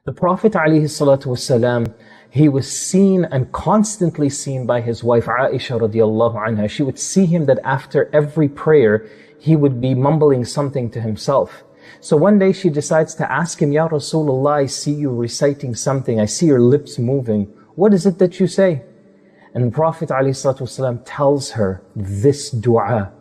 The Prophet ﷺ, he was seen and constantly seen by his wife Aisha radiallahu anha. She would see him that after every prayer, he would be mumbling something to himself. So one day she decides to ask him, Ya Rasulullah, I see you reciting something, I see your lips moving. What is it that you say? And the Prophet ﷺ tells her this dua.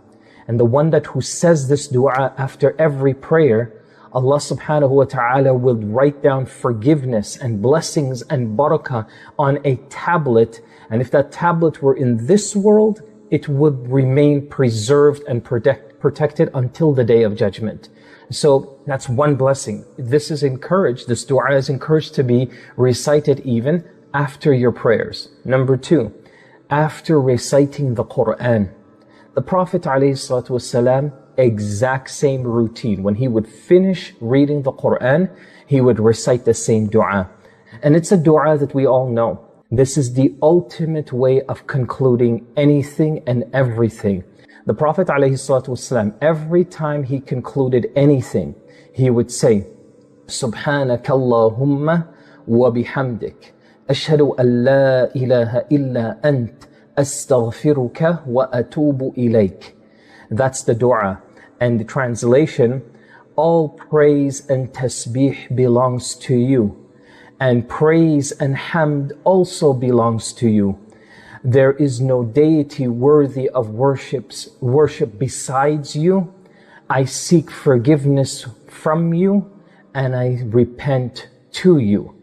And the one who says this dua after every prayer, Allah subhanahu wa ta'ala will write down forgiveness and blessings and barakah on a tablet. And if that tablet were in this world, it would remain preserved and protected until the Day of Judgment. So that's one blessing. This dua is encouraged to be recited even after your prayers. Number 2, after reciting the Quran. The Prophet ﷺ, exact same routine. When he would finish reading the Quran, he would recite the same dua. And it's a dua that we all know. This is the ultimate way of concluding anything and everything. The Prophet ﷺ, every time he concluded anything, he would say, Subhanaka Allahumma wa bihamdik, ash-hadu la ilaha illa ant, astaghfiruka wa atubu ilaika. That's the dua. And the translation, all praise and tasbih belongs to you. And praise and hamd also belongs to you. There is no deity worthy of worship besides you. I seek forgiveness from you and I repent to you.